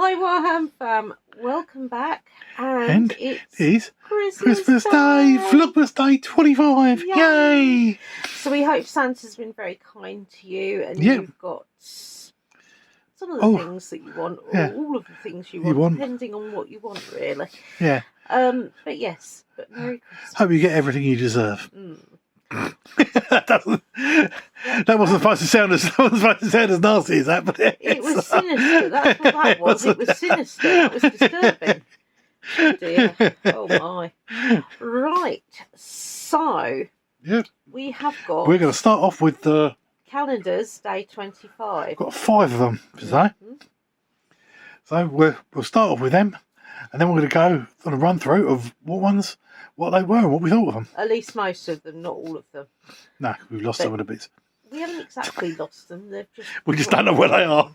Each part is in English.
Hi Warham fam, welcome back, and it's Christmas Day, Vlogmas Day 25, yay! So we hope Santa's been very kind to you, and you've got some of the things that you want, or all of the things you want, depending on what you want really. Yeah. But yes, but Merry Christmas. Hope you get everything you deserve. That wasn't supposed to sound as nasty as that, but it was sinister. That's what that was. It was sinister. It was disturbing. Oh dear. Oh my. Right. So we have got. We're going to start off with the calendars. Day 25. We've got 5 of them today. So we'll start off with them, and then we're going to go on a run through of what they were and what we thought of them. At least most of them, not all of them. No, we've lost some of the bits. We haven't exactly lost them. They've just we just don't know where they are.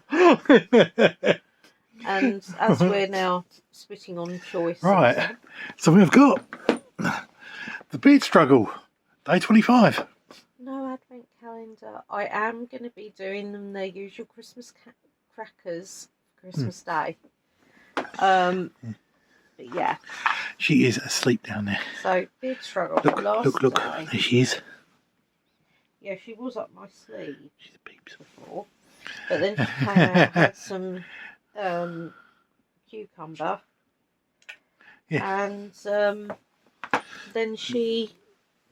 And as we're now spitting on choice. Right. So we've got the beard struggle, day 25. No advent calendar. I am going to be doing them their usual Christmas crackers Christmas Day. But yeah. She is asleep down there. So beard struggle. Look. There she is. Yeah, she was up my sleeve. She's a peeps before. But then she came out, had some cucumber. Yeah. And then she...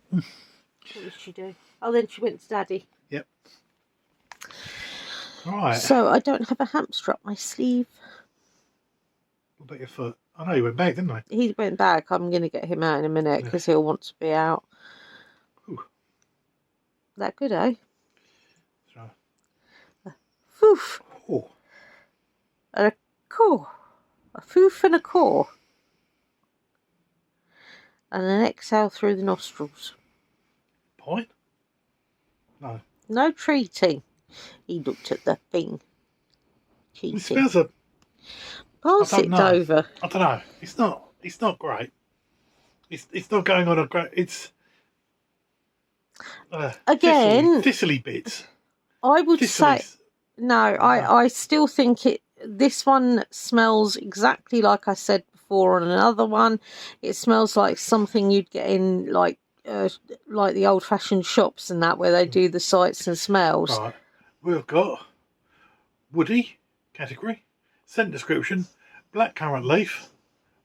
What did she do? Oh, then she went to Daddy. Yep. Right. So I don't have a hamster up my sleeve. What about your foot? I know he went back, didn't he? He went back. I'm going to get him out in a minute because he'll want to be out. Ooh. That good, eh? Right. Foof. Oh. And a caw. A foof and a caw. And an exhale through the nostrils. Point? No. No treating. He looked at the thing. Cheating. It smells a... Pass it over. I don't know. It's not great. It's not going on a great... It's... Again... Thistly bits. I would say... No, I still think this one smells exactly like I said before on another one. It smells like something you'd get in like the old-fashioned shops and that, where they do the sights and smells. Right. We've got woody category, scent description, blackcurrant leaf,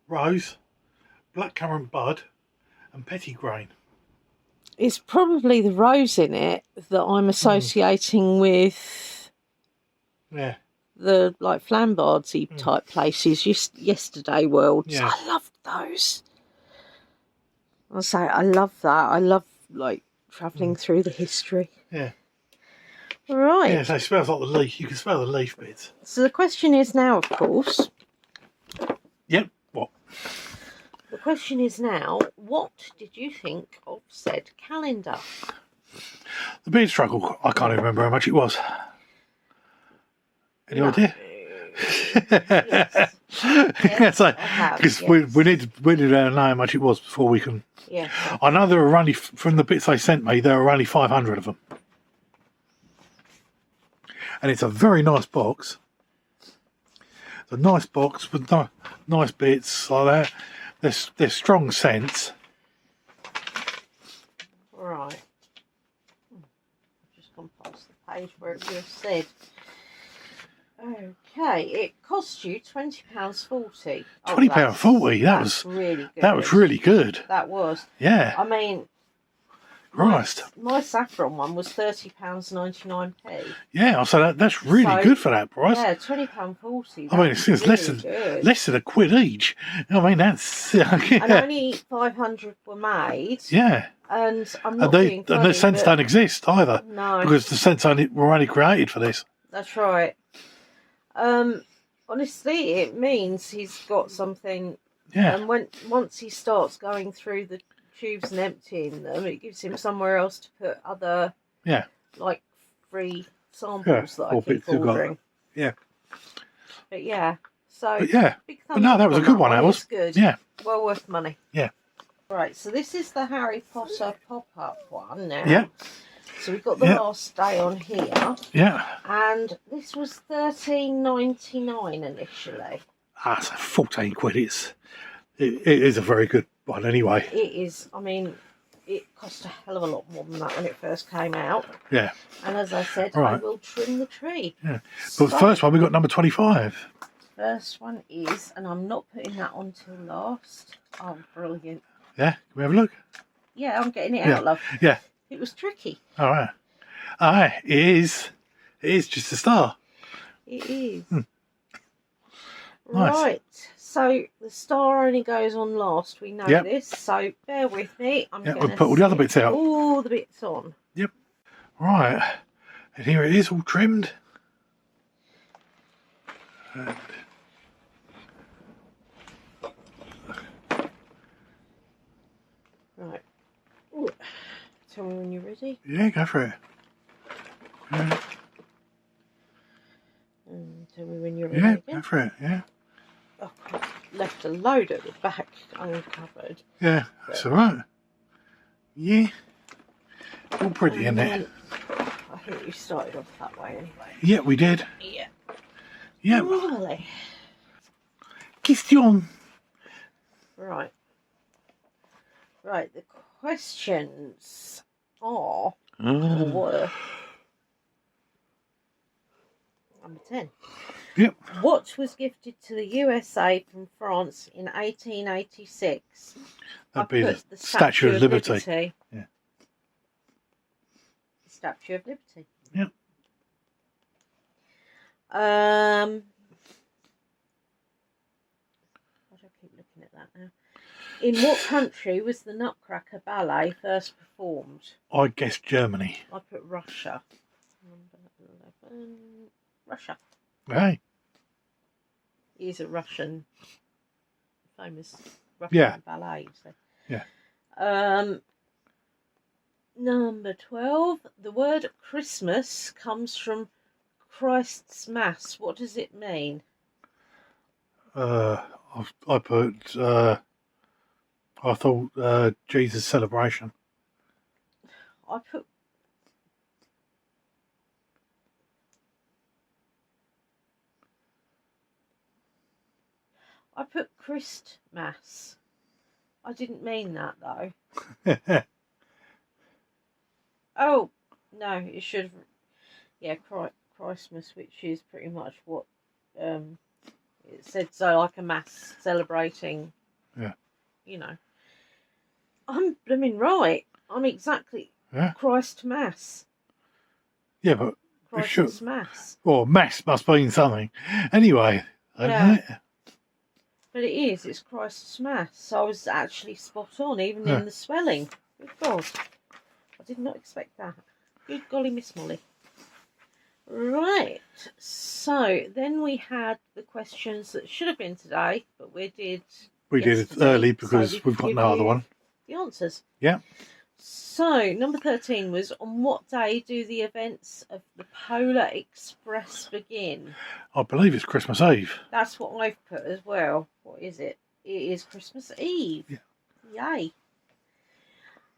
rose, blackcurrant bud, and pettigrain. It's probably the rose in it that I'm associating with the like flambardsy type places, just yesterday world. Yeah. I loved those. I say I love that. I love like travelling through the history. Yeah. Right. Yeah, so it smells like the leaf. You can smell the leaf bits. So the question is now, of course. Yep. What? The question is now, what did you think of said calendar? The beard struggle. I can't even remember how much it was. Any idea? Yes. Because we need to know how much it was before we can. Yeah. I know there were only, from the bits they sent me, there were only 500 of them. And it's a very nice box. It's a nice box with nice bits like that. They're strong scents. Right. I've just gone past the page where it just said. Okay, it cost you £20.40. £20.40. That was really good. That was really good. That was. Yeah. I mean, Christ. My saffron one was £30.99. Yeah, so that's really good for that price. Yeah, £20.40. I mean, it's really less than a quid each. I mean, that's and only 500 were made. Yeah. And I'm not being funny, and the scents don't exist either. No. Because the scents were only created for this. That's right. Honestly, it means he's got something. Yeah. And once he starts going through the tubes and emptying them, it gives him somewhere else to put other like free samples that I keep ordering. Yeah. But yeah. So big but no, that was a good one. That was good. Yeah. Well worth money. Yeah. Right, so this is the Harry Potter pop-up one now. Yeah. So we've got the last day on here. Yeah. And this was $13.99 initially. That's 14 quid. It is a very good one anyway. It is. I mean, it cost a hell of a lot more than that when it first came out. Yeah. And as I said, I will trim the tree. Yeah. But the first one, we got number 25. First one is, and I'm not putting that on till last. Oh, brilliant. Yeah, can we have a look? Yeah, I'm getting it out, love. Yeah. It was tricky. All right. Aye, it is. It is just a star. It is. Nice. Right. So the star only goes on last. We know this. So bear with me. I'm going to we'll put all the other bits out. All the bits on. Yep. Right. And here it is, all trimmed. And right. Ooh. Tell me when you're ready. yeah, go for it. Yeah. And tell me when you're ready. Yeah, again. go for it. Yeah. Oh, I've left a load at the back uncovered. Yeah, that's all right. Yeah. All pretty in there. I think you started off that way anyway. Yeah, we did. Yeah. Yeah. Lovely. Question. Right. Right, the questions are, or were, number 10. Yep. What was gifted to the USA from France in 1886? That'd be the Statue of Liberty. Yeah. The Statue of Liberty. Yep. Why do I keep looking at that now? In what country was the Nutcracker Ballet first performed? I guess Germany. I put Russia. Number 11. Russia. Hey. He's a Russian, famous Russian ballet. So. Yeah. Number 12. The word Christmas comes from Christ's Mass. What does it mean? I put. I thought Jesus celebration. I put Christmas. I didn't mean that though. Oh no, it should have. Yeah, Christmas, which is pretty much what it said. So like a mass celebrating. Yeah. You know. I'm blooming right. I'm exactly Christ Mass. Yeah, but Christ's Mass. Well, mass must mean something. Anyway, yeah. But it is. It's Christ's Mass. So I was actually spot on, even in the spelling. Good God. I did not expect that. Good golly, Miss Molly. Right. So then we had the questions that should have been today, but we did it early because we've got no other one. The answers. Yeah. So number 13 was, on what day do the events of the Polar Express begin? I believe it's Christmas Eve. That's what I've put as well. What is it? It is Christmas Eve. Yeah. Yay.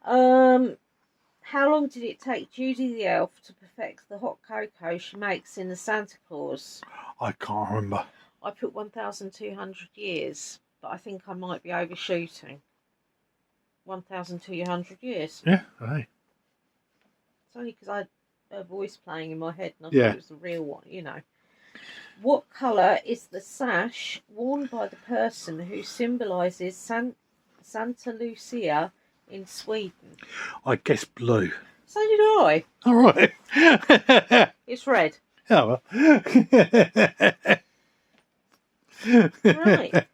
How long did it take Judy the elf to perfect the hot cocoa she makes in the Santa Claus? I can't remember. I put 1,200 years, but I think I might be overshooting. 1,200 years. Yeah, hey. It's only because I had a voice playing in my head and I thought it was the real one, you know. What colour is the sash worn by the person who symbolises Santa Lucia in Sweden? I guess blue. So did I. All right. It's red. Oh, well. Right.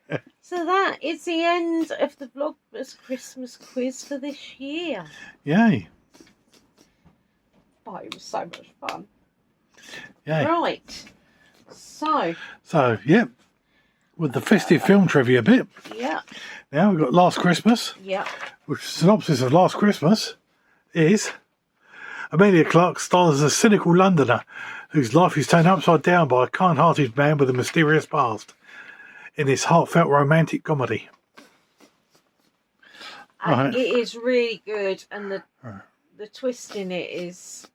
So that is the end of the Vlogmas Christmas quiz for this year. Yay. Oh, it was so much fun. Yay. Right. So, yeah. With the festive film trivia bit. Yeah. Now we've got Last Christmas. Yeah. Which synopsis of Last Christmas is: Amelia Clark stars as a cynical Londoner whose life is turned upside down by a kind-hearted man with a mysterious past in this heartfelt romantic comedy. It is really good, and the twist in it is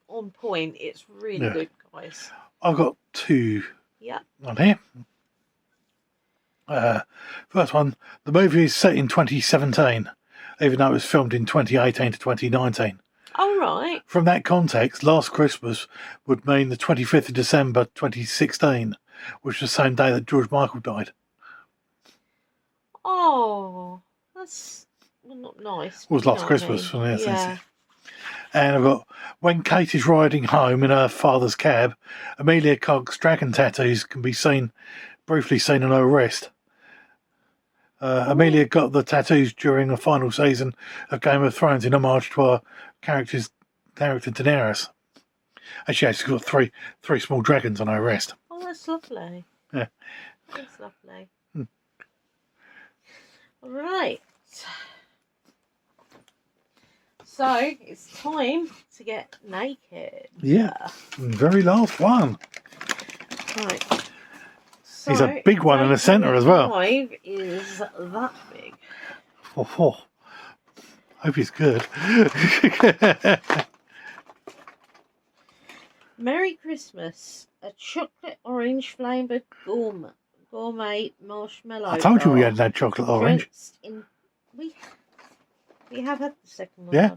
on point. It's really good, guys. I've got 2 on here. First one, the movie is set in 2017, even though it was filmed in 2018 to 2019. Oh, right. From that context, Last Christmas would mean the 25th of December 2016, which was the same day that George Michael died. Oh, that's not nice. It was Last Christmas from the SNC. And I've got, when Kate is riding home in her father's cab, Amelia Clark's dragon tattoos can be briefly seen on her wrist. Amelia got the tattoos during the final season of Game of Thrones in homage to her character Daenerys. And she's got three small dragons on her wrist. Oh, that's lovely. Yeah. That's lovely. All right. So, it's time to get naked. Yeah. Very last one. Right. So, he's a big one in the centre as well. 5 is that big. Oh. Hope he's good. Merry Christmas. A chocolate orange flavoured gourmet marshmallow. I told you we hadn't had chocolate orange. We have had the second one. Yeah.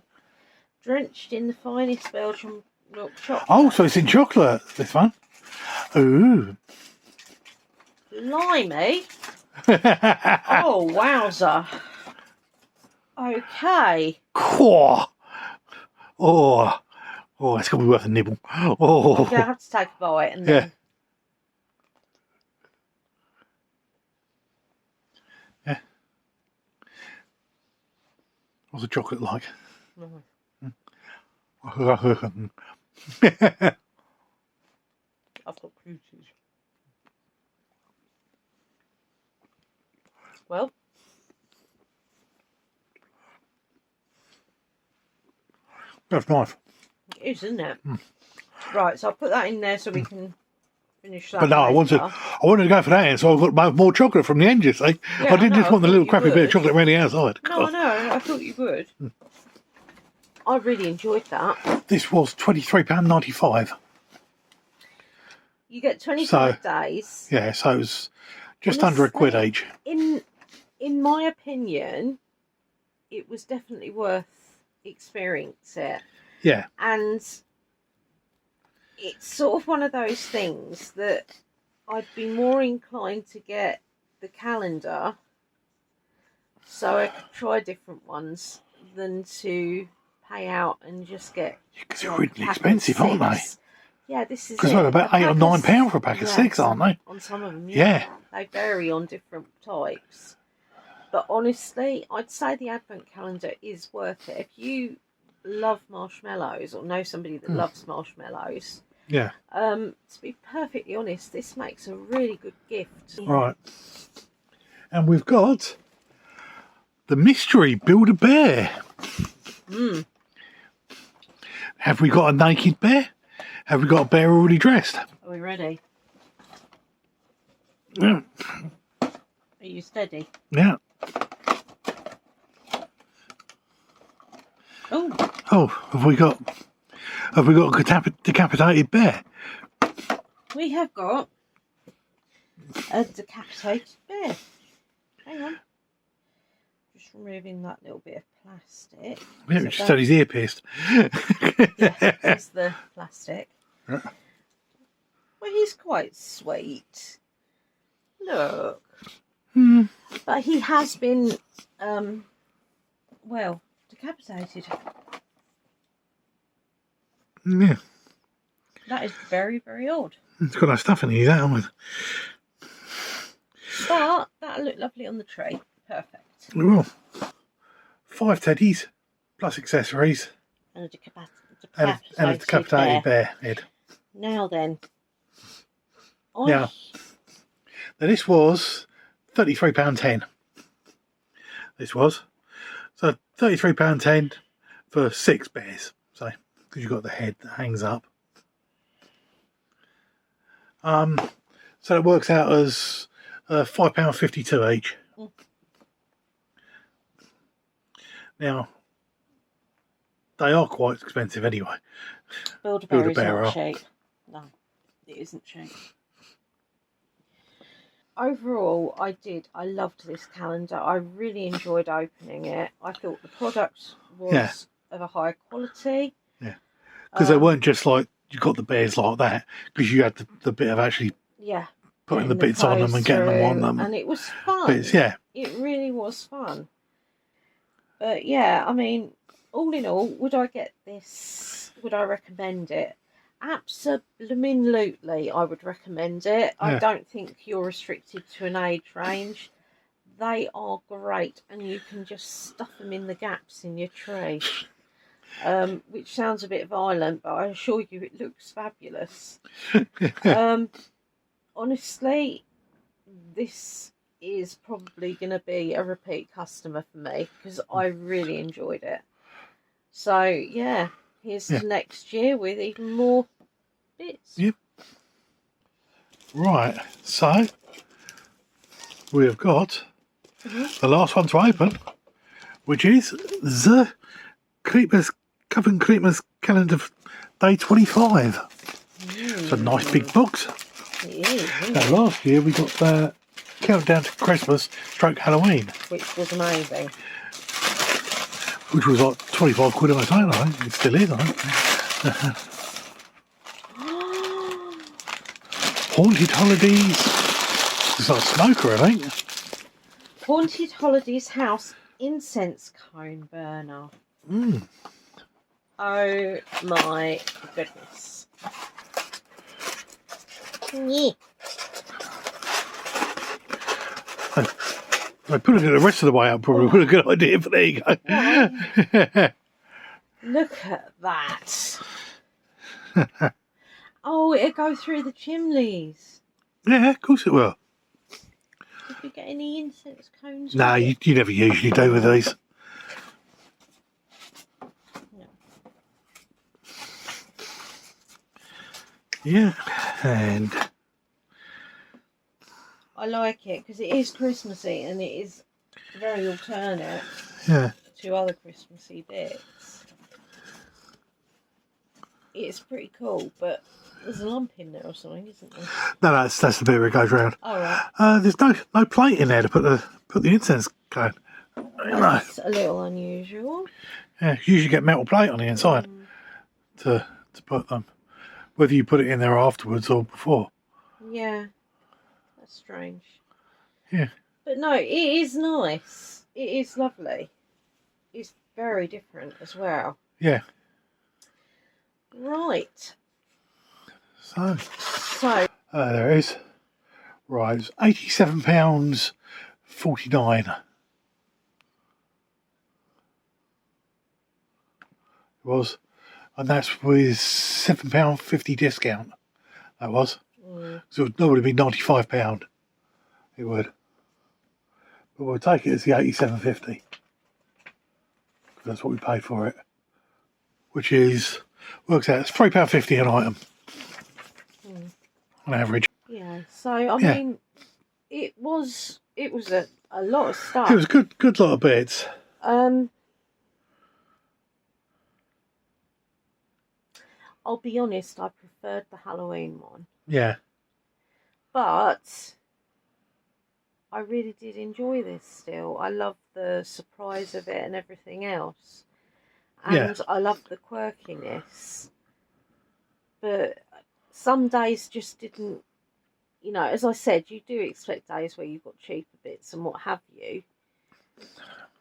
Drenched in the finest Belgian milk chocolate. Oh, so it's in chocolate, this one. Ooh. Blimey. Oh, wowzer. Okay. Quaw. Oh, it's going to be worth a nibble. Oh. I'm going to have to take a bite and then... Yeah. What's the chocolate like? I've got cruises. Well. That's nice. It is, isn't it? Right, so I'll put that in there so we can finish that. But no, I wanted to go for that end, so I got more chocolate from the end, you see. Yeah, I didn't just want the little crappy bit of chocolate around the outside. No, I know. I thought you would. I really enjoyed that. This was £23.95. You get 25 days. Yeah, so it was just under £1 each. In my opinion, it was definitely worth experiencing. Yeah. And it's sort of one of those things that I'd be more inclined to get the calendar so I could try different ones than to pay out and just get... Because they're really expensive, aren't they? Yeah, this is because they're about £8 or £9 for a pack of 6, aren't they? On some of them, yeah. They vary on different types. But honestly, I'd say the advent calendar is worth it. If you love marshmallows or know somebody that loves marshmallows, yeah. To be perfectly honest, this makes a really good gift. Right. And we've got the mystery Build-A-Bear. Have we got a naked bear? Have we got a bear already dressed? Are we ready? Yeah. Are you steady? Yeah. Oh, have we got a decapitated bear? We have got a decapitated bear. Hang on. Just removing that little bit of plastic. Yeah, just had his ear pierced. Yeah, there's the plastic. Yeah. Well, he's quite sweet. Look. But he has been, well, decapitated. Yeah. That is very, very odd. It's got no stuff in it, hasn't it? But that'll look lovely on the tray. Perfect. Well, 5 teddies, plus accessories. And a decapitated bear head. Now then. Now this was £33.10. This was. So £33.10 for 6 bears. So, because you've got the head that hangs up. So it works out as £5.52 each. Now, they are quite expensive anyway. Build-A-Bear is Build-A-Bear not cheap. No, it isn't cheap. Overall, I loved this calendar. I really enjoyed opening it. I thought the product was of a high quality. Yeah, because they weren't just like you got the bears like that, because you had the bit of actually putting the bits on them and getting them on them. And it was fun. Bits, yeah. It really was fun. But yeah, I mean, all in all, would I get this? Would I recommend it? Absolutely, I would recommend it. I don't think you're restricted to an age range. They are great, and you can just stuff them in the gaps in your tree. Which sounds a bit violent, but I assure you it looks fabulous. Honestly, this is probably going to be a repeat customer for me because I really enjoyed it. So, yeah, here's to next year with even more bits. Yep. Right, so we have got the last one to open, which is the Coven Creepers Calendar Day 25. It's a nice big box. It is, isn't now, it? last year we got the Countdown to Christmas / Halloween, which was amazing. Which was like 25 quid on its own, I think. It still is, I think. Haunted Holidays. It's like a smoker, I think. Haunted Holidays House Incense Cone Burner. Oh my goodness. Yeah. I put it the rest of the way up, probably would a good idea, but there you go. Look at that. Oh, it'll go through the chimneys. Yeah, of course it will. Did we get any incense cones? No, you never usually do with these. No. Yeah, and I like it because it is Christmassy and it is very alternate to other Christmassy bits. It's pretty cool, but there's a lump in there or something, isn't there? No, that's the bit where it goes round. Oh, right. There's no plate in there to put the incense cone. That's a little unusual. Yeah, you usually get metal plate on the inside to put them, whether you put it in there afterwards or before. Yeah, that's strange. Yeah. But no, it is nice. It is lovely. It's very different as well. Yeah. Right. So there it is. Right, it's £87.49. It was, and that's with £7.50 discount. That was. So that would have been £95. It would. But we'll take it as the £87.50. That's what we paid for it. Which works out, it's £3.50 an item. On average. Yeah, so I mean, it was a lot of stuff. It was a good lot of bits. I'll be honest, I preferred the Halloween one. Yeah. But I really did enjoy this still. I love the surprise of it and everything else. And I love the quirkiness. But some days just didn't, as I said, you do expect days where you've got cheaper bits and what have you.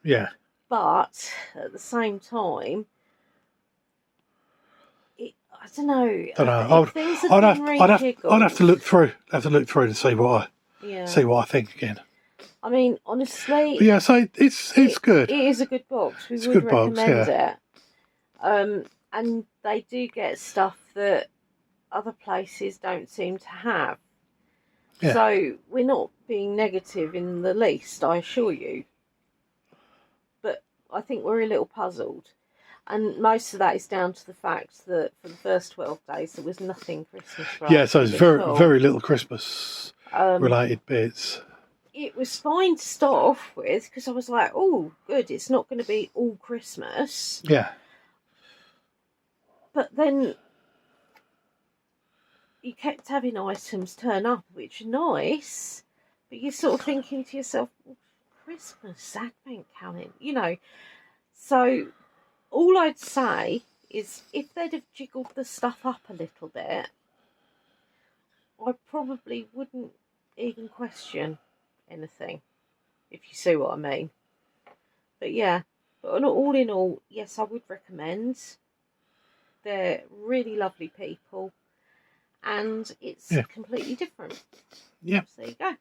Yeah. But at the same time, I don't know. I'd have to look through. To see what I think again. I mean, honestly. But yeah, so it's good. It is a good box. We would recommend it. And they do get stuff that other places don't seem to have. Yeah. So we're not being negative in the least, I assure you. But I think we're a little puzzled. And most of that is down to the fact that for the first 12 days there was nothing Christmas related. Yeah, so it's very little Christmas related bits. It was fine to start off with because I was like, oh, good, it's not going to be all Christmas. Yeah. But then you kept having items turn up, which are nice, but you're sort of thinking to yourself, well, Christmas, Advent calendar, you know. So all I'd say is if they'd have jiggled the stuff up a little bit, I probably wouldn't even question anything, if you see what I mean. But yeah, but all in all, yes, I would recommend. They're really lovely people, and it's completely different. Yeah. So there you go.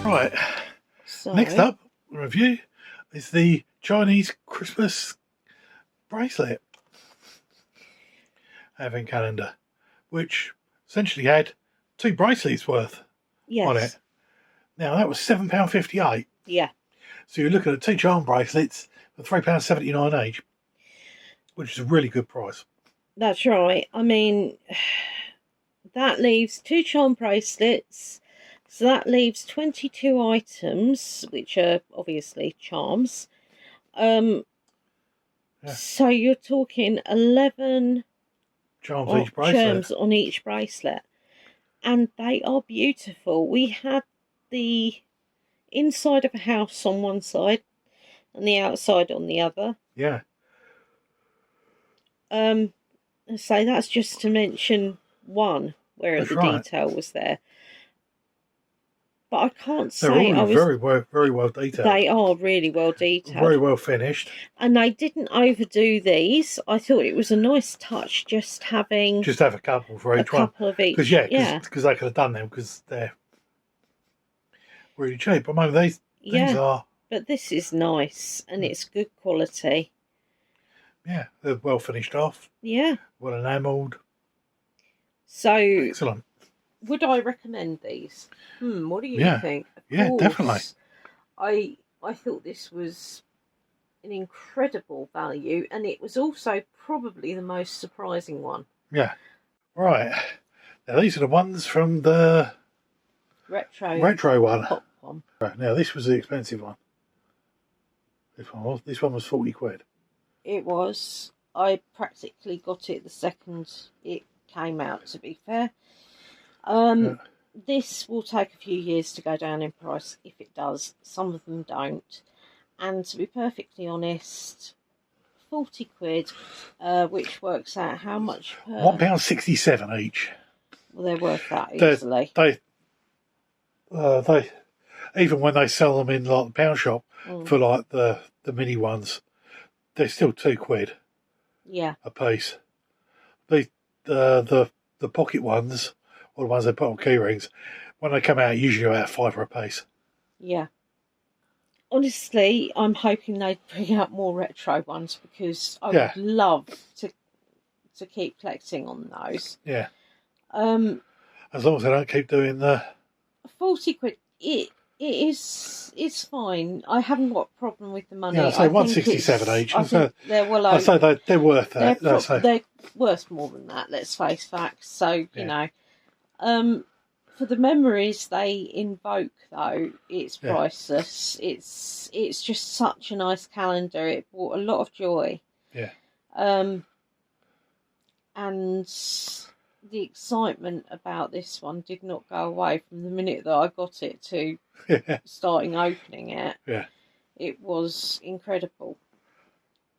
Right. So, next up, review is the Chinese Christmas bracelet advent calendar, which essentially had 2 bracelets worth on it. Now that was £7.58. Yeah. So you're looking at 2 charm bracelets for £3.79 each, which is a really good price. That's right. I mean, that leaves 2 charm bracelets. So that leaves 22 items, which are obviously charms. So you're talking 11 charms on each bracelet. And they are beautiful. We had the inside of a house on one side and the outside on the other. Yeah. So that's just to mention one where the detail was there. But I can't say they're all very well detailed. They are really well detailed. Very well finished. And they didn't overdo these. I thought it was a nice touch just have a couple for each one. A couple of each. Because they could have done them because they're really cheap. But maybe these are. But this is nice and it's good quality. Yeah, they're well finished off. Yeah. Well enamelled. So excellent. Would I recommend these? What do you think? Yeah, definitely. I thought this was an incredible value, and it was also probably the most surprising one. Yeah. Right. Now these are the ones from the retro one. Pop one. Right. Now this was the expensive one. This one was 40 quid. It was. I practically got it the second it came out, to be fair. This will take a few years to go down in price, if it does. Some of them don't. And to be perfectly honest, 40 quid, which works out how much per... £1.67 each. Well, they're worth that easily. they even when they sell them in like the pound shop for like the mini ones, they're still £2 Yeah. a piece. The pocket ones, or the ones they put on key rings, when they come out, usually about £5 a piece. Yeah. Honestly, I'm hoping they'd bring out more retro ones because I would love to keep collecting on those. Yeah. As long as they don't keep doing the 40 quid. It's fine. I haven't got a problem with the money. Yeah, I say 167 each. I think they're well over. I say they're worth that. They're worth more than that. Let's face facts. So you know, for the memories they invoke, though, it's priceless. It's just such a nice calendar. It brought a lot of joy. Yeah. And the excitement about this one did not go away from the minute that I got it to starting opening it. Yeah. It was incredible.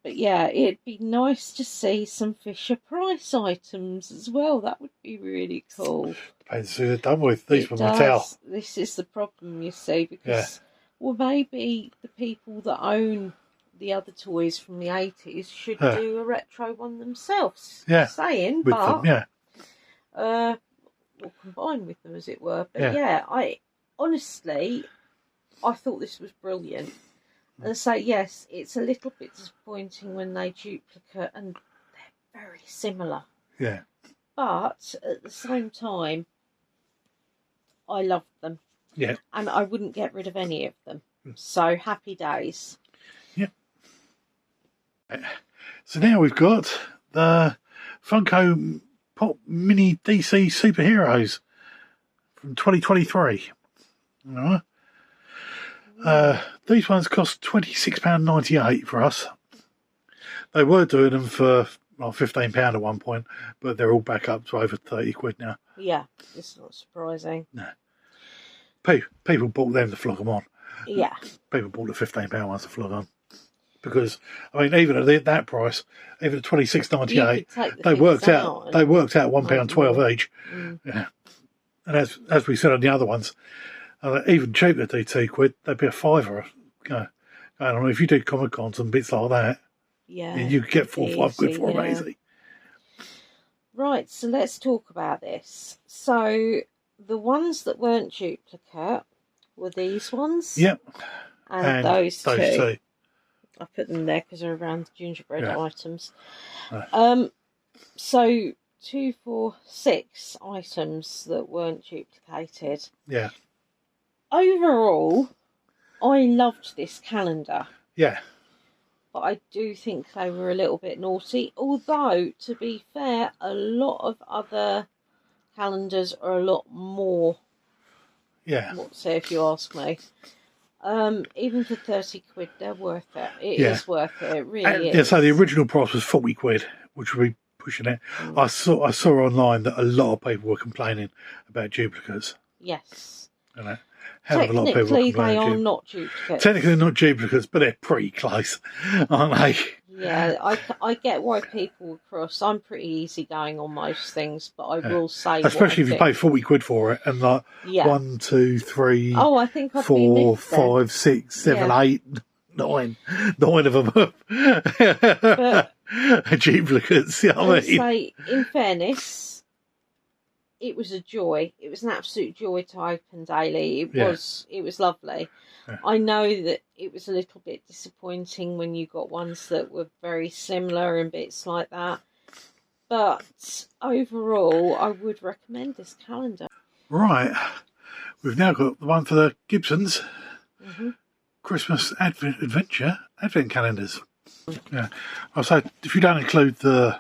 But yeah, it'd be nice to see some Fisher Price items as well. That would be really cool. Depends who they're done with. These were Mattel. This is the problem, you see, because well, maybe the people that own the other toys from the 80s should do a retro one themselves. Yeah. Saying, with but them, or combine with them, as it were. But I honestly, I thought this was brilliant. And so yes, it's a little bit disappointing when they duplicate, and they're very similar. Yeah. But at the same time, I loved them. Yeah. And I wouldn't get rid of any of them. So happy days. Yep. So now we've got the Funko Pop Mini DC Superheroes from 2023. All right. These ones cost £26.98 for us. They were doing them for £15 at one point, but they're all back up to over 30 quid now. Yeah, it's not surprising. No. People bought them to flog them on. Yeah. People bought the £15 ones to flog on. Because, I mean, even at that price, even at £26.98, they worked out £1.12 each. Yeah. And as we said on the other ones, even cheaper than £2, they'd be a fiver. I don't know, if you do Comic Cons and bits like that, you could get 4 or 5 quid for them easy. Right, so let's talk about this. So the ones that weren't duplicate were these ones. Yep. And those two. I put them there because they're around the gingerbread items. So 2, 4, 6 items that weren't duplicated. Yeah. Overall, I loved this calendar. Yeah. But I do think they were a little bit naughty. Although, to be fair, a lot of other calendars are a lot more. Yeah. What's say if you ask me. Even for 30 quid, they're worth it. It is worth it. It really is. Yeah, so the original price was 40 quid, which would be pushing it. I saw online that a lot of people were complaining about duplicates. Yes. You know, hell of a lot of people were Technically, they are not duplicates. Technically, not duplicates, but they're pretty close, aren't they? Yeah, I get why people are cross. I'm pretty easygoing on most things, but I will say, especially if you pay 40 quid for it, and like 1, 2, 3, I think 4, 5, 6, 7, 8, 9 of them are duplicates. You know what I mean? Say, in fairness, it was a joy. It was an absolute joy to open daily. It was lovely. Yeah. I know that it was a little bit disappointing when you got ones that were very similar and bits like that. But overall, I would recommend this calendar. Right. We've now got the one for the Gibsons. Christmas Advent calendars. Yeah. I'll say, if you don't include the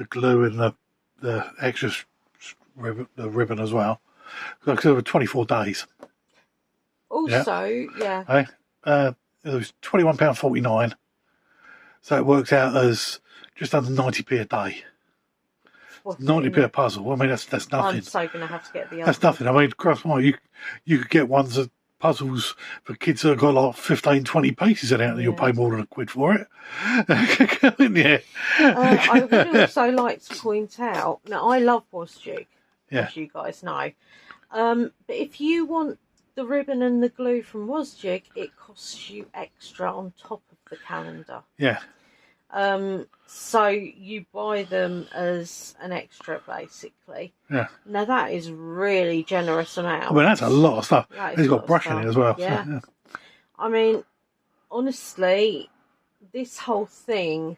glue and the extra ribbon as well, because there were 24 days. Also, it was £21.49, so it works out as just under 90p a day. 90p a puzzle. I mean, that's nothing. I'm so going to have to get the other. That's nothing. I mean, cross my, you could get ones that puzzles for kids that have got like 15, 20 pieces in it, and you'll pay more than £1 for it. I would also like to point out, now I love Was Duke, as you guys know. But if you want the ribbon and the glue from Wasjig, it costs you extra on top of the calendar. Yeah. So you buy them as an extra, basically. Yeah. Now that is really generous amount. I mean, that's a lot of stuff. It's got brush in it as well. Yeah. So, yeah. I mean, honestly, this whole thing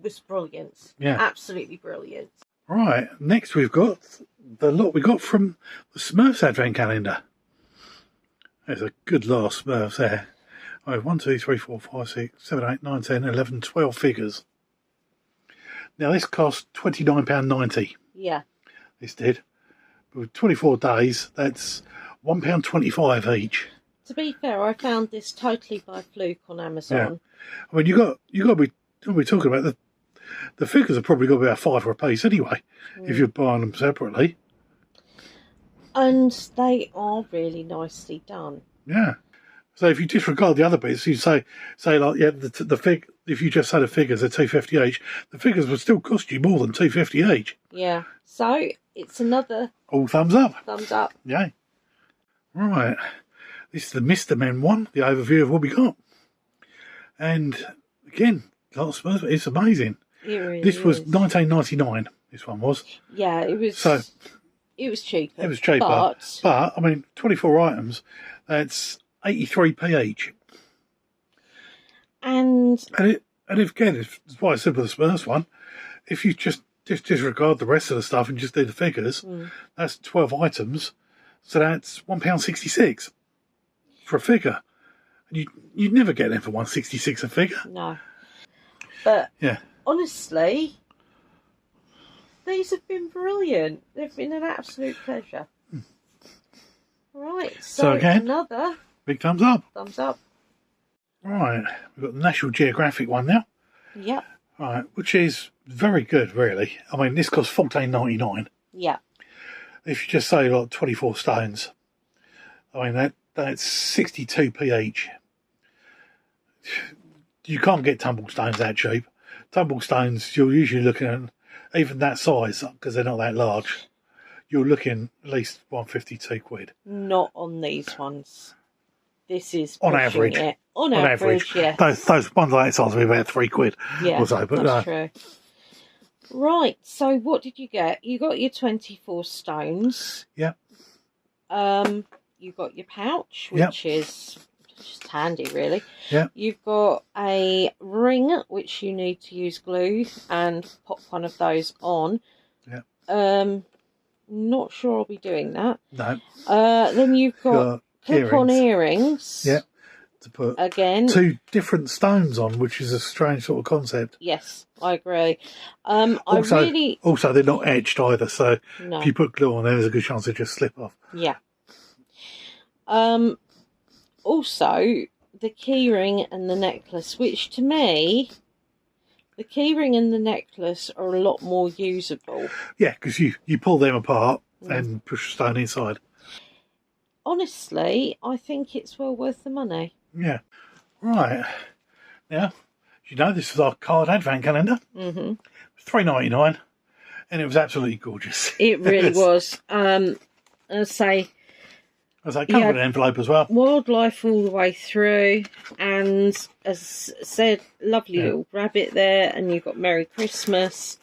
was brilliant. Yeah. Absolutely brilliant. Right. Next, we've got the lot we got from the Smurfs Advent Calendar. There's a good lot of Smurfs there. I have 1, 2, 3, 4, 5, 6, 7, 8, 9, 10, 11, 12 figures. Now, this cost £29.90. Yeah. This did. But with 24 days, that's £1.25 each. To be fair, I found this totally by fluke on Amazon. Yeah. I mean, you got to be talking about the figures have probably got to be about £5 a piece anyway, if you're buying them separately. And they are really nicely done. Yeah. So if you disregard the other bits, you say like, yeah, if you just say the figures are £2.50 each, the figures would still cost you more than £2.50 each. Yeah. So it's another all thumbs up. Thumbs up. Yay. Right. This is the Mr. Men one, the overview of what we got. And again, it's amazing. It really this was is. £19.99. This one was. Yeah, it was. So it was cheaper. It was cheaper, but I mean, 24 items. That's 83p each. And if again, it's why I said with the Smurfs one, if you just disregard the rest of the stuff and just do the figures, that's 12 items. So that's £1.66 for a figure. And you'd never get them for £1.66 a figure. No. But yeah, honestly, these have been brilliant. They've been an absolute pleasure. Right, so again, another big thumbs up. Thumbs up. Right, we've got the National Geographic one now. Yep. Right, which is very good, really. I mean, this costs £14.99. Yeah. If you just say like 24 stones, I mean that's 62p each. You can't get tumble stones that cheap. Tumble stones, you're usually looking at, even that size, because they're not that large, you're looking at least £152. Not on these ones. This is on average. It. On average, yeah. Those ones like that size will be about £3 or so. But that's true. Right, so what did you get? You got your 24 stones. Yeah. You got your pouch, which is just handy, really. Yeah. You've got a ring, which you need to use glue and pop one of those on. Yeah. Not sure I'll be doing that. No. Then you've got clip-on earrings. Yeah. To put again 2 different stones on, which is a strange sort of concept. Yes, I agree. Also, they're not etched either, so no. if you put glue on there, there's a good chance they just slip off. Yeah. Also, the keyring and the necklace, which to me, the keyring and the necklace are a lot more usable. Yeah, because you pull them apart and push the stone inside. Honestly, I think it's well worth the money. Yeah. Right. Now, you know, this is our card advent calendar. Mm-hmm. It was £3.99, and it was absolutely gorgeous. It really was. As I come with an envelope as well. Wildlife all the way through, and as I said, lovely little rabbit there, and you've got Merry Christmas,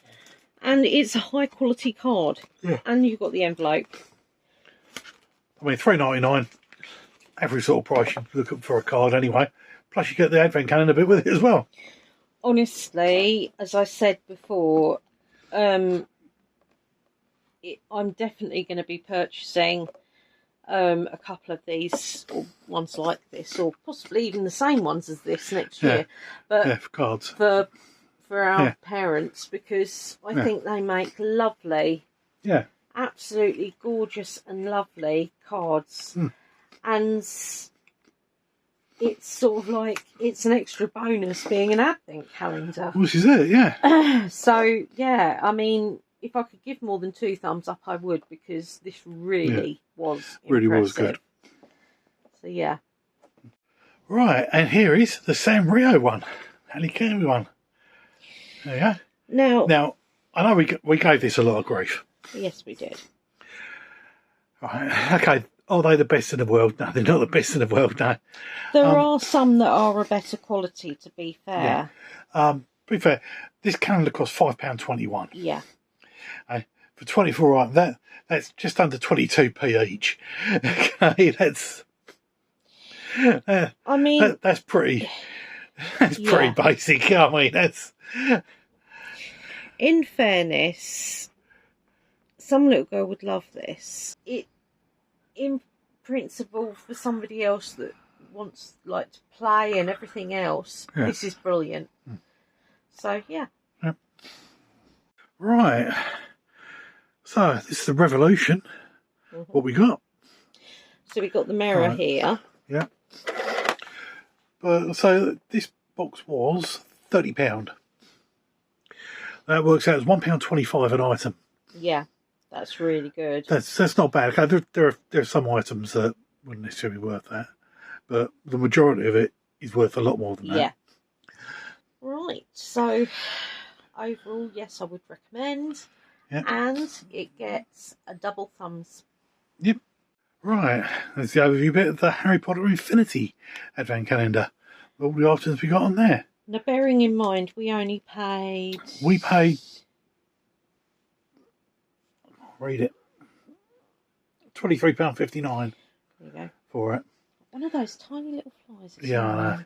and it's a high quality card. Yeah. And you've got the envelope. I mean, £3.99, average sort of price you look up for a card anyway. Plus, you get the advent calendar bit with it as well. Honestly, as I said before, I'm definitely going to be purchasing a couple of these, or ones like this, or possibly even the same ones as this next year. But for cards. For our parents, because I think they make lovely, absolutely gorgeous and lovely cards. And it's sort of like, it's an extra bonus being an advent calendar. Which is it, yeah. So, yeah, I mean, if I could give more than 2 thumbs up, I would, because this really was impressive. Really was good. So, yeah. Right, and here is the Sam Rio one. Ali Kirby one. There you go. Now, I know we gave this a lot of grief. Yes, we did. Right, okay, are they the best in the world? No, they're not the best in the world, no. There are some that are a better quality, to be fair. Yeah. To be fair, this calendar costs £5.21. Yeah. For 24 items, that's just under 22p each. Okay, that's... I mean... That's pretty... That's pretty basic. I mean, that's... In fairness, some little girl would love this. In principle, for somebody else that wants to play and everything else, this is brilliant. So, yeah. Right. So, this is the Revolution. What we got? So, we got the mirror here. Yeah. But, so, this box was £30. That works out as £1.25 an item. Yeah, that's really good. That's not bad. Okay, there are some items that wouldn't necessarily be worth that, but the majority of it is worth a lot more than that. Yeah. Right. So overall, yes, I would recommend. Yeah. And it gets a double thumbs. Yep. Right. That's the overview bit of the Harry Potter Infinity Advent Calendar. All the items we got on there. Now, bearing in mind, we only paid... We paid... Read it. £23.59. There you go. For it. One of those tiny little flies. Yeah, I know.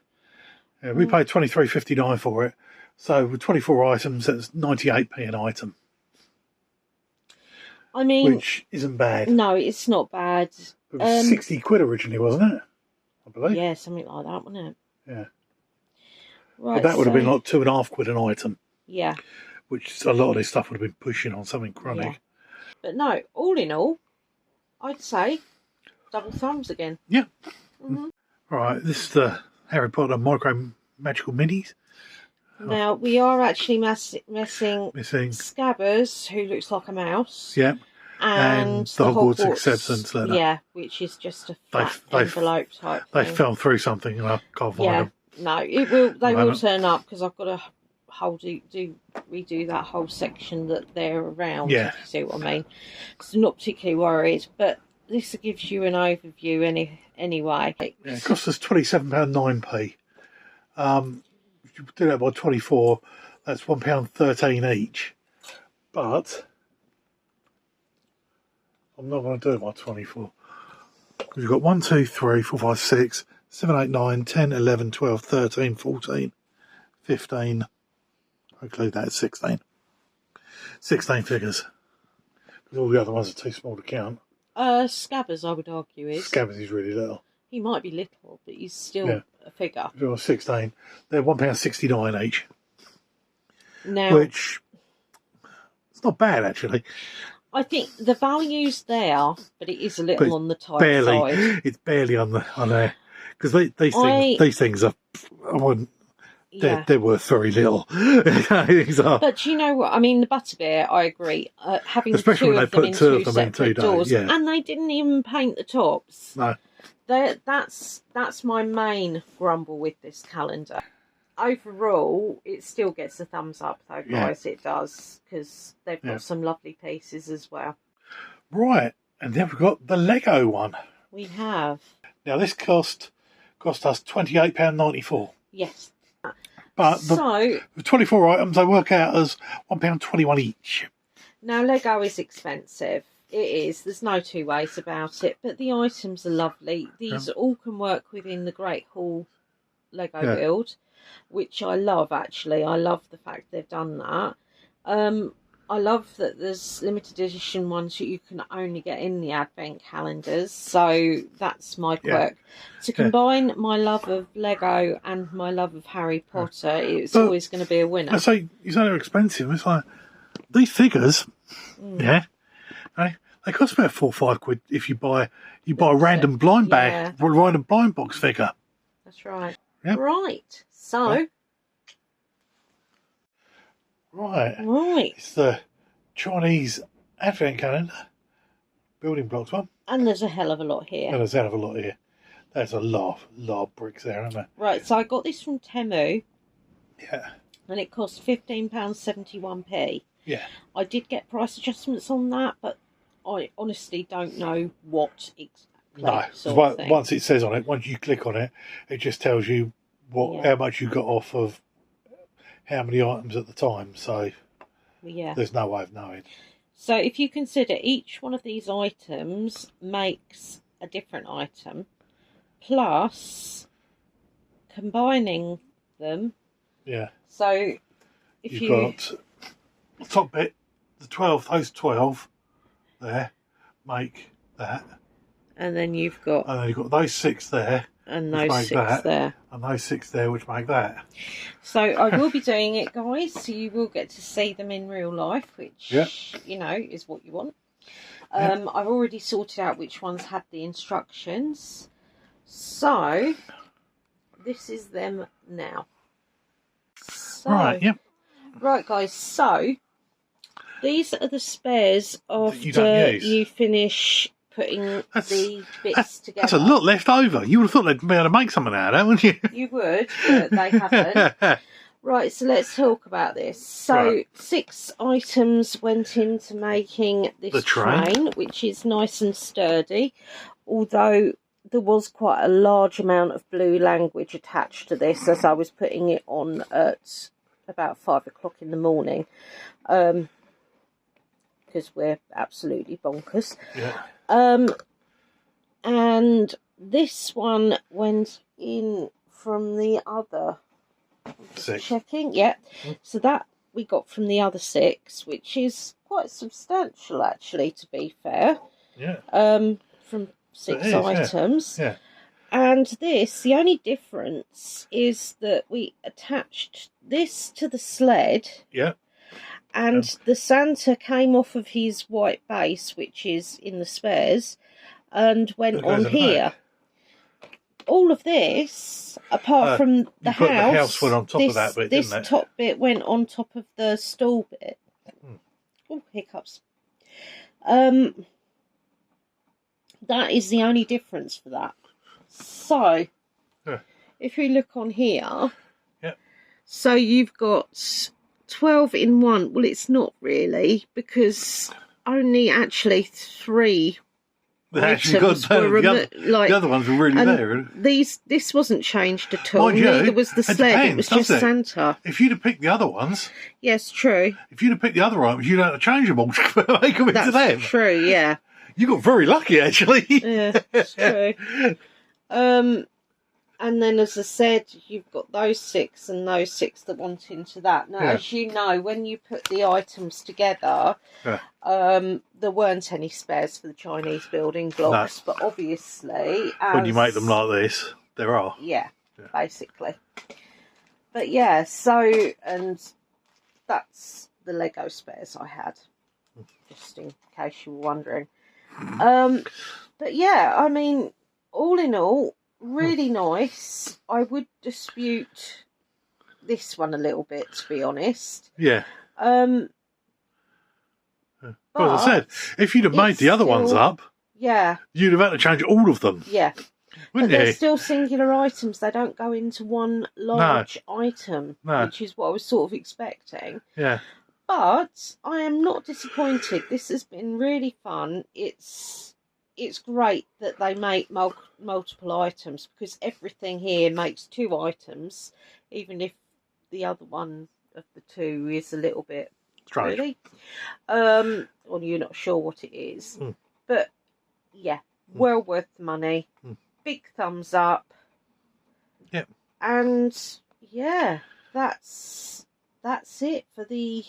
Yeah, we paid £23.59 for it. So with 24 items, that's 98p an item. I mean... Which isn't bad. No, it's not bad. It was 60 quid originally, wasn't it? I believe. Yeah, something like that, wasn't it? Yeah. Right, but that would have been like £2.50 an item. Yeah. Which a lot of this stuff would have been pushing on something chronic. Yeah. But no, all in all, I'd say double thumbs again. Yeah. Right, this is the Harry Potter Micro Magical Minis. Now, we are actually missing Scabbers, who looks like a mouse. Yeah. And the Hogwarts acceptance letter. Yeah, which is just a flat envelope type They thing. Fell through something and I can't find them. No, it will. They will turn up because I've got to redo that whole section that they're around. Yeah. If you see what I mean. So not particularly worried, but this gives you an overview anyway. Yeah, it cost us £27.09p. If you do that by 24, that's £1.13 each. But I'm not going to do it by 24. Because you've got 1, 2, 3, 4, 5, 6, 7, 8, 9, 10, 11, 12, 13, 14, 15. I'll include that as 16. 16 figures. Because all the other ones are too small to count. Scabbers, I would argue, is. Scabbers is really little. He might be little, but he's still a figure. If you're 16, they're £1.69 each. Now, which, it's not bad actually. I think the value's there, but it is a little on the tight side. It's barely on there. Because these things are, I wouldn't, they're worth very little. But you know what? I mean, the Butterbeer, I agree. Having especially when they put two of them in 2 days. Yeah. And they didn't even paint the tops. No. That's my main grumble with this calendar. Overall, it still gets a thumbs up, though, guys. It does, because they've got some lovely pieces as well. Right, and then we've got the Lego one. We have. Now, this cost us £28.94. Yes. But the 24 items, they work out as £1.21 each. Now, Lego is expensive. It is. There's no two ways about it. But the items are lovely. These all can work within the Great Hall Lego build, which I love, actually. I love the fact they've done that. I love that there's limited edition ones that you can only get in the Advent calendars. So that's my quirk. To combine my love of Lego and my love of Harry Potter, it's always going to be a winner. I say, you say they're expensive. It's like, these figures, they cost about £4 or £5 if you buy a random blind bag, or a random blind box figure. That's right. Yep. Right. So. Right. It's the Chinese Advent calendar building blocks one. And there's a hell of a lot here. There's a lot of bricks there, isn't there? Right, so I got this from Temu. Yeah. And it cost £15.71p. Yeah. I did get price adjustments on that, but I honestly don't know what No, sort of thing. once it says on it, once you click on it, it just tells you how much you got off of how many items at the time. So there's no way of knowing. So if you consider each one of these items makes a different item, plus combining them. Yeah. So if You've got the top bit, those 12 there make that. And then you've got those 6 there. And those 6 there. And those 6 there, which make that. So I will be doing it, guys. So you will get to see them in real life, which, you know, is what you want. I've already sorted out which ones had the instructions. So this is them now. So, right, Right, guys. So these are the spares after you finish putting the bits together. That's a lot left over. You would have thought they'd be able to make something out of that, wouldn't you? You would, but they haven't. Right, so let's talk about this. So 6 items went into making this train, which is nice and sturdy, although there was quite a large amount of blue language attached to this as I was putting it on at about 5 o'clock in the morning, because we're absolutely bonkers. Yeah. And this one went in from the other 6. Checking, so that we got from the other 6, which is quite substantial actually, to be fair. From 6 items. And this, the only difference is that we attached this to the sled. And the Santa came off of his white base, which is in the spares, and went on here. All of this, apart from the house went on top of that bit, didn't it? This top bit went on top of the stall bit. Oh, hiccups. That is the only difference for that. So, if we look on here, so you've got 12 in one. Well, it's not really, because only actually 3 items were the other ones were really there. This wasn't changed at all. Mind Neither you, was the sled. It was just Santa. If you'd have picked the other ones, yes, true. If you'd have picked the other items, you'd have to change them all to make them into them. That's true. Yeah. You got very lucky, actually. Yeah, that's true. And then, as I said, you've got those 6 and those 6 that went into that. Now, as you know, when you put the items together, there weren't any spares for the Chinese building blocks, but obviously... when you make them like this, there are. Yeah, basically. But yeah, so, and that's the Lego spares I had, just in case you were wondering. But yeah, I mean, all in all, really nice. I would dispute this one a little bit, to be honest. Yeah. Well, as I said, if you'd have made the other ones up, you'd have had to change all of them. Yeah. Wouldn't but they're still singular items. They don't go into one large item, which is what I was sort of expecting. Yeah. But I am not disappointed. This has been really fun. It's great that they make multiple items, because everything here makes 2 items, even if the other one of the 2 is a little bit strange. Really. Or you're not sure what it is. But yeah, well worth the money. Big thumbs up. Yep. And yeah, that's it for the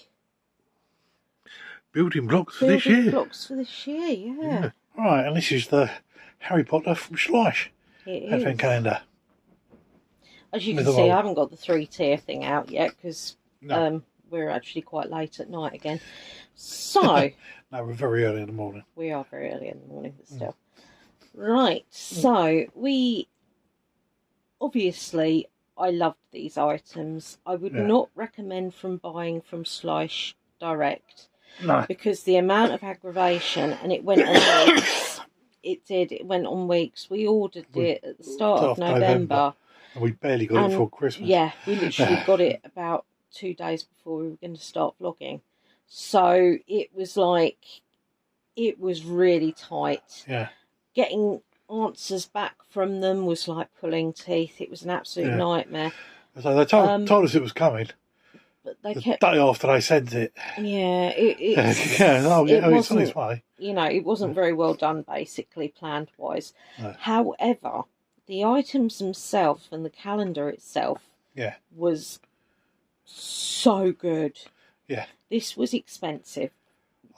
building blocks for this year. Yeah. Right, and this is the Harry Potter from Schleich Advent calendar. As you can see, I haven't got the 3-tier thing out yet, because we're actually quite late at night again. So... no, we're very early in the morning. We are very early in the morning, but still. Right, so we... Obviously, I loved these items. I would not recommend buying from Schleich direct. No. Because the amount of aggravation, and it went on weeks. It went on weeks. We ordered it at the start of November. And we barely got it before Christmas. Yeah, we literally got it about 2 days before we were going to start vlogging. So it was like, it was really tight. Yeah. Getting answers back from them was like pulling teeth. It was an absolute nightmare. So they told us it was coming. But they the kept... day after they sent it. Yeah, it's it's on its way. You know, it wasn't very well done, basically, planned-wise. No. However, the items themselves and the calendar itself was so good. Yeah. This was expensive.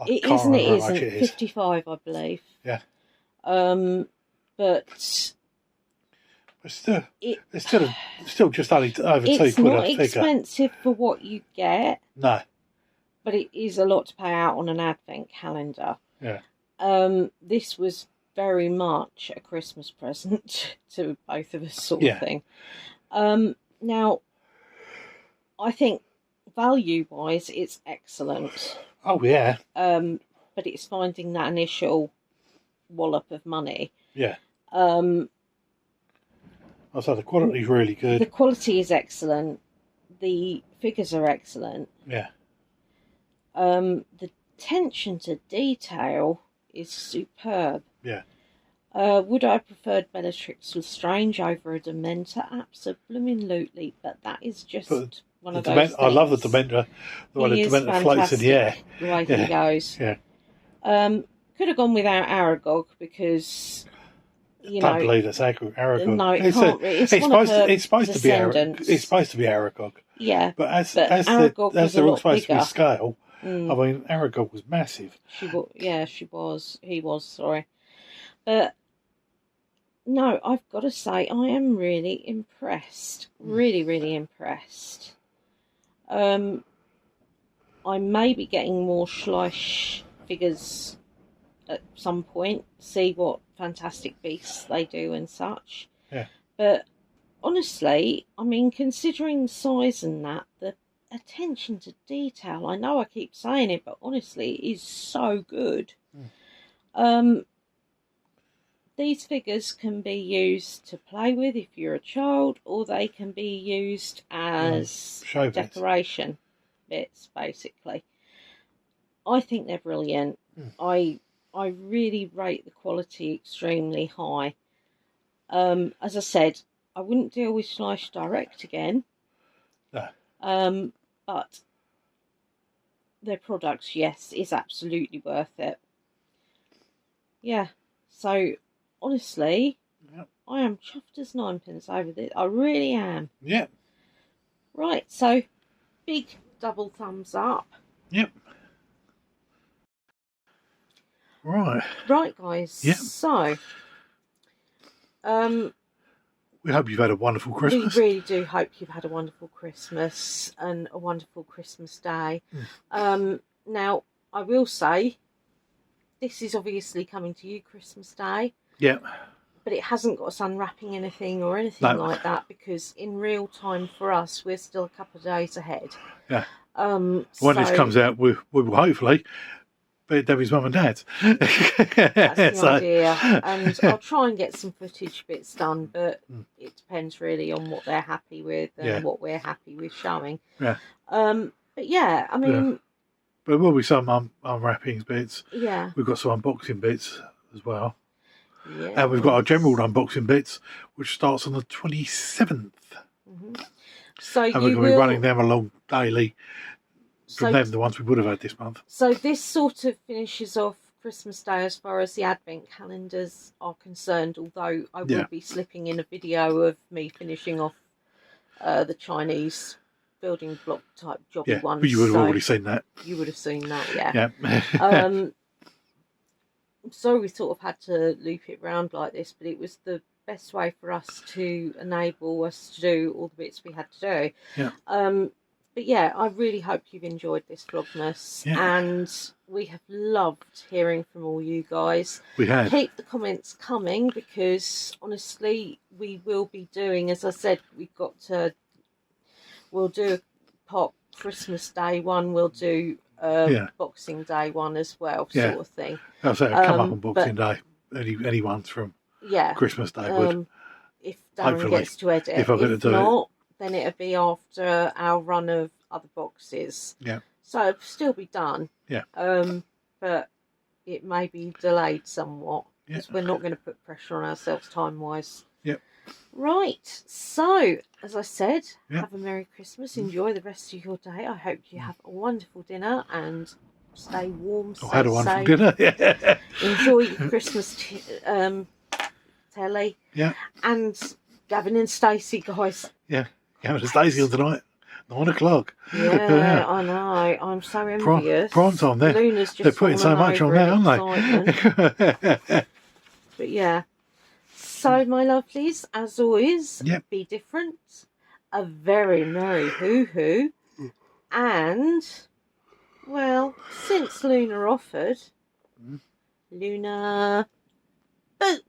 It isn't. It isn't. 55, I believe. Yeah. But still, it's still just only over £2 a figure. It's not expensive for what you get. No. But it is a lot to pay out on an advent calendar. Yeah. This was very much a Christmas present to both of us, sort of thing. Now, I think value-wise, it's excellent. Oh, yeah. But it's finding that initial wallop of money. Yeah. So the quality's really good. The quality is excellent. The figures are excellent. Yeah. The attention to detail is superb. Yeah. Would I have preferred Bellatrix Lestrange over a Dementor? Absolutely, but that is just one of those things. I love the Dementor. The way the Dementor floats in the air. The way he goes. Yeah. Could have gone without Aragog because... I don't believe it's Aragog. No, it can't be. It's supposed to be Aragog. Yeah. But as Aragog they're all supposed bigger. to be scale, I mean, Aragog was massive. She was. He was, sorry. But, no, I've got to say, I am really impressed. Really, really impressed. I may be getting more Schleich figures at some point, see what Fantastic Beasts they do and such. Yeah. But honestly, I mean, considering the size and that, the attention to detail, I know I keep saying it, but honestly, it is so good. These figures can be used to play with if you're a child, or they can be used as decoration bits, basically. I think they're brilliant. I really rate the quality extremely high. As I said, I wouldn't deal with Schleich Direct again. No. But their products, yes, is absolutely worth it. Yeah. So, honestly, I am chuffed as ninepence over this. I really am. Yeah. Right, so, big double thumbs up. Yep. Right. Right, guys. Yep. So, we hope you've had a wonderful Christmas. We really do hope you've had a wonderful Christmas and a wonderful Christmas day. Now, I will say, this is obviously coming to you Christmas Day. Yeah. But it hasn't got us unwrapping anything or anything like that, because in real time for us, we're still a couple of days ahead. Yeah. When this comes out, we will hopefully be at Debbie's mum and dad's. That's the idea. And I'll try and get some footage bits done, but it depends really on what they're happy with and what we're happy with showing. Yeah. But yeah, I mean... Yeah. But there will be some unwrapping bits. Yeah. We've got some unboxing bits as well. Yeah. And we've got our general unboxing bits, which starts on the 27th. So and we're going to be running them along daily from them, the ones we would have had this month. So this sort of finishes off Christmas Day as far as the Advent calendars are concerned, although I will be slipping in a video of me finishing off the Chinese building block type jobby ones. But you would have already seen that. You would have seen that, yeah. So we sort of had to loop it round like this, but it was the best way for us to enable us to do all the bits we had to do. Yeah. But yeah, I really hope you've enjoyed this Vlogmas, and we have loved hearing from all you guys. We have. Keep the comments coming, because honestly, we will be doing, as I said, we'll do a pop Christmas Day one, we'll do Boxing Day one as well, sort of thing. I'll say it'll come up on Boxing Day. Any ones from Christmas Day would. If Darren gets to edit. If I get to do it. Then it'll be after our run of other boxes. Yeah. So it'll still be done. Yeah. But it may be delayed somewhat. because we're not going to put pressure on ourselves time-wise. Yep. Right. So, as I said, Yep. have a Merry Christmas. Enjoy the rest of your day. I hope you have a wonderful dinner and stay warm, stay I had a wonderful safe. dinner. Enjoy your Christmas telly. Yeah. And Gavin and Stacey, guys. Yeah. Gavin and Stacey on tonight. 9 o'clock. Yeah, I know. I'm so envious. Prime time there. Luna's just They're putting so much on there, aren't they? But yeah. So, my lovelies, as always, yep. Be different. A very merry hoo-hoo. And, well, since Luna offered, Luna, boop.